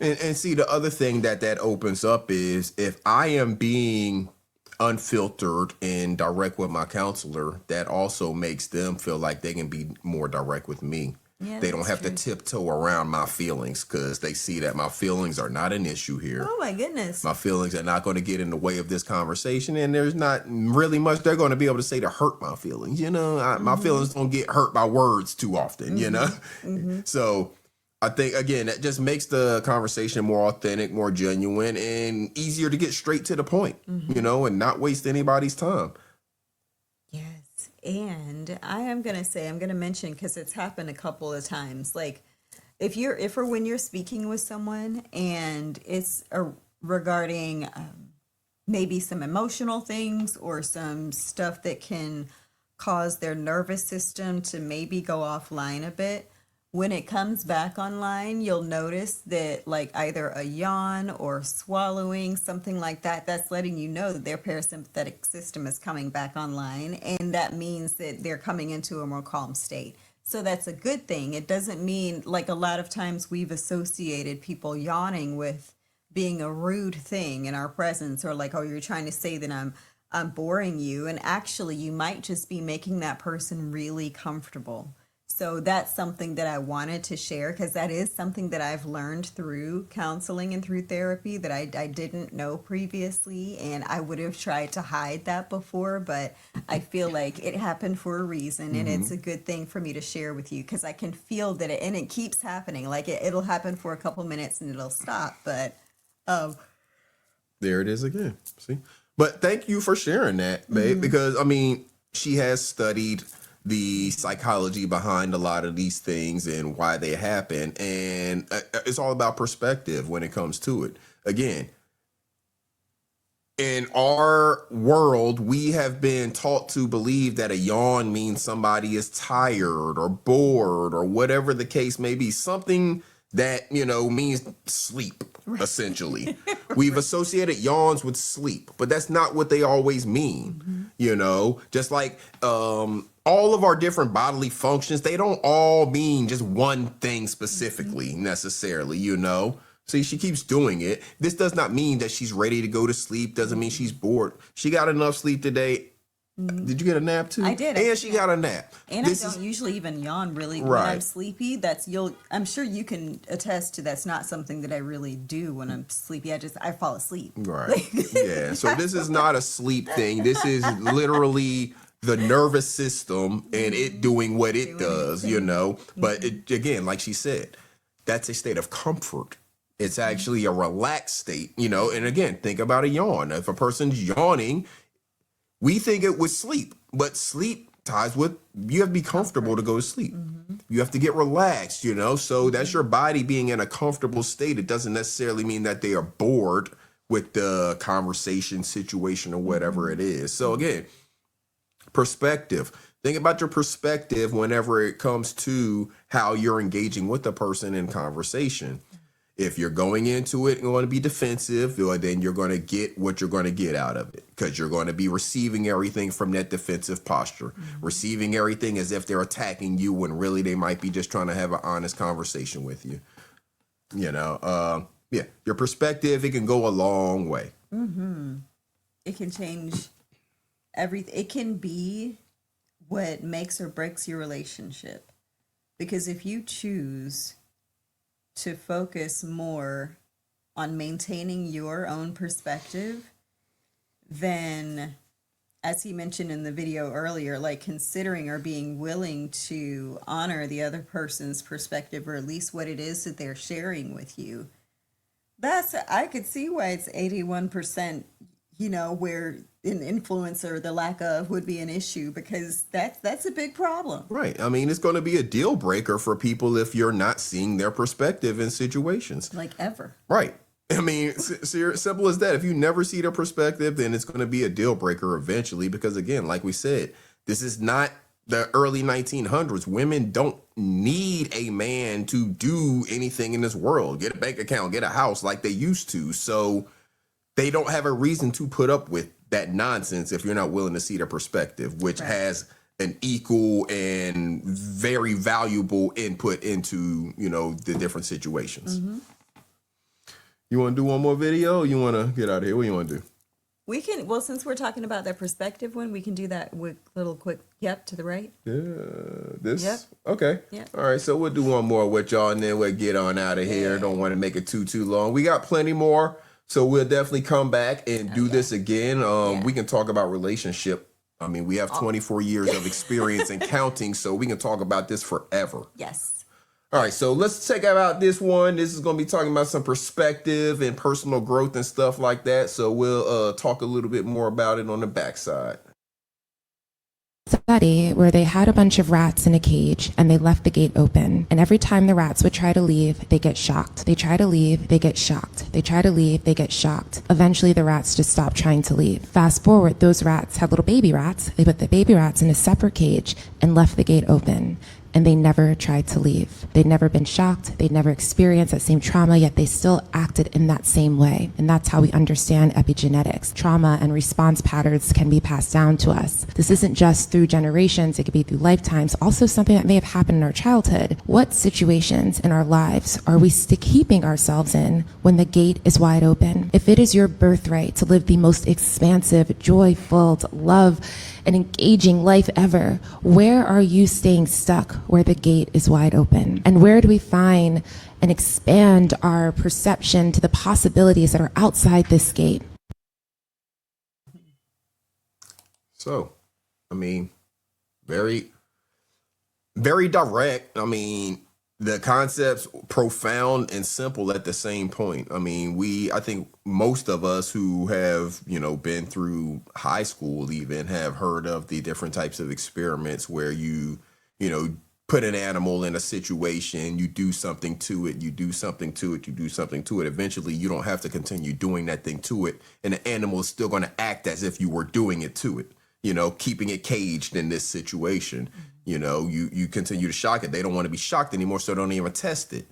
And see, the other thing that opens up is if I am being unfiltered and direct with my counselor, that also makes them feel like they can be more direct with me. Yeah, They don't that's have true. to tiptoe around my feelings because they see that my feelings are not an issue here. Oh my goodness. My feelings are not going to get in the way of this conversation, and there's not really much they're going to be able to say to hurt my feelings. My feelings don't get hurt by words too often. So I think again that just makes the conversation more authentic, more genuine, and easier to get straight to the point. And not waste anybody's time. Yes. And I'm going to mention, because it's happened a couple of times. Like, if or when you're speaking with someone and it's regarding maybe some emotional things or some stuff that can cause their nervous system to maybe go offline a bit, when it comes back online, you'll notice that like either a yawn or swallowing, something like that, that's letting you know that their parasympathetic system is coming back online. And that means that they're coming into a more calm state. So that's a good thing. It doesn't mean, like, a lot of times we've associated people yawning with being a rude thing in our presence, or like, oh, you're trying to say that I'm boring you. And actually you might just be making that person really comfortable. So that's something that I wanted to share, because that is something that I've learned through counseling and through therapy that I didn't know previously. And I would have tried to hide that before, but I feel like it happened for a reason. And it's a good thing for me to share with you, because I can feel that it keeps happening. Like it'll happen for a couple minutes and it'll stop. But There it is again. See? But thank you for sharing that, babe, because I mean, she has studied the psychology behind a lot of these things and why they happen. And it's all about perspective when it comes to it. Again, in our world, we have been taught to believe that a yawn means somebody is tired or bored or whatever the case may be. Something that, means sleep, essentially. We've associated yawns with sleep, but that's not what they always mean. Just like all of our different bodily functions, they don't all mean just one thing specifically necessarily, See, she keeps doing it. This does not mean that she's ready to go to sleep. Doesn't mean she's bored. She got enough sleep today. Did you get a nap too? I did. And she got a nap. And I don't usually even yawn really when I'm sleepy. I'm sure you can attest to that's not something that I really do when I'm sleepy. I fall asleep. Right. Yeah. So this is not a sleep thing. This is literally the nervous system and it doing what it does, But again, like she said, that's a state of comfort. It's actually a relaxed state, And again, think about a yawn. If a person's yawning, we think it was sleep, but sleep ties with you have to be comfortable to go to sleep. You have to get relaxed, So that's your body being in a comfortable state. It doesn't necessarily mean that they are bored with the conversation, situation, or whatever it is. So again, perspective. Think about your perspective whenever it comes to how you're engaging with the person in conversation. If you're going into it and going to be defensive, then you're going to get what you're going to get out of it, because you're going to be receiving everything from that defensive posture, receiving everything as if they're attacking you when really they might be just trying to have an honest conversation with you. Your perspective, it can go a long way. It can change everything. It can be what makes or breaks your relationship, because if you choose to focus more on maintaining your own perspective, then, as he mentioned in the video earlier, like considering or being willing to honor the other person's perspective, or at least what it is that they're sharing with you, I could see why it's 81%, where an influencer, the lack of, would be an issue, because that's a big problem. Right. I mean, it's going to be a deal breaker for people if you're not seeing their perspective in situations. Like ever. Right. I mean, simple as that. If you never see their perspective, then it's going to be a deal breaker eventually, because again, like we said, this is not the early 1900s. Women don't need a man to do anything in this world, get a bank account, get a house like they used to. So they don't have a reason to put up with that nonsense if you're not willing to see their perspective, which has an equal and very valuable input into, the different situations. You want to do one more video, or you want to get out of here? What do you want to do? We can, well, since we're talking about that perspective one, we can do that with little quick, yep, to the right. Yeah, this. Yep. Okay. Yep. All right. So we'll do one more with y'all, and then we'll get on out of here. Yeah. Don't want to make it too long. We got plenty more, so we'll definitely come back and do this again. We can talk about relationship. I mean, we have 24 years of experience and counting, so we can talk about this forever. Yes. All right, so let's check out this one. This is going to be talking about some perspective and personal growth and stuff like that. So we'll talk a little bit more about it on the backside. Study where they had a bunch of rats in a cage and they left the gate open. And every time the rats would try to leave, they get shocked. They try to leave, they get shocked. They try to leave, they get shocked. Eventually the rats just stop trying to leave. Fast forward, those rats had little baby rats. They put the baby rats in a separate cage and left the gate open. And they never tried to leave. They'd never been shocked. They'd never experienced that same trauma, yet they still acted in that same way. And that's how we understand epigenetics. Trauma and response patterns can be passed down to us. This isn't just through generations, it could be through lifetimes, also something that may have happened in our childhood. What situations in our lives are we keeping ourselves in when the gate is wide open? If it is your birthright to live the most expansive, joy-filled, love, an engaging life ever, where are you staying stuck where the gate is wide open? And where do we find and expand our perception to the possibilities that are outside this gate? So, I mean, very, very direct. I mean, the concept's profound and simple at the same point. I mean, I think most of us who have, been through high school even have heard of the different types of experiments where you put an animal in a situation, you do something to it, you do something to it, you do something to it. Eventually, you don't have to continue doing that thing to it, and the animal is still going to act as if you were doing it to it, keeping it caged in this situation. You continue to shock it. They don't want to be shocked anymore, so don't even test it.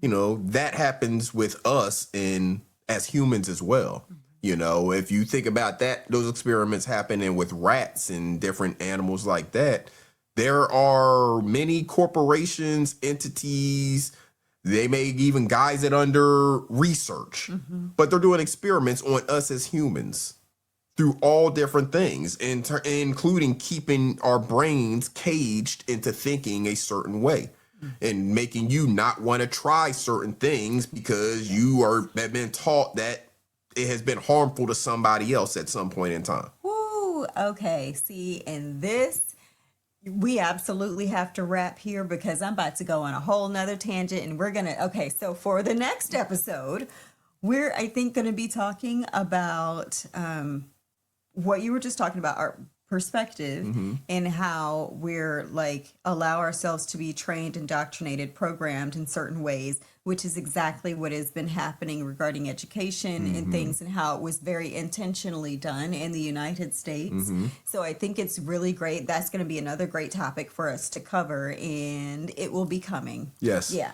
That happens with us as humans as well. If you think about that, those experiments happening with rats and different animals like that, there are many corporations, entities, they may even guise it under research, but they're doing experiments on us as humans through all different things, including keeping our brains caged into thinking a certain way and making you not want to try certain things because have been taught that it has been harmful to somebody else at some point in time. Ooh, okay. See, and this, we absolutely have to wrap here because I'm about to go on a whole nother tangent and okay, so for the next episode, we're, I think, going to be talking about, what you were just talking about, our perspective and how we're allow ourselves to be trained, indoctrinated, programmed in certain ways, which is exactly what has been happening regarding education and things, and how it was very intentionally done in the United States. So I think it's really great. That's going to be another great topic for us to cover, and it will be coming. Yes. Yeah.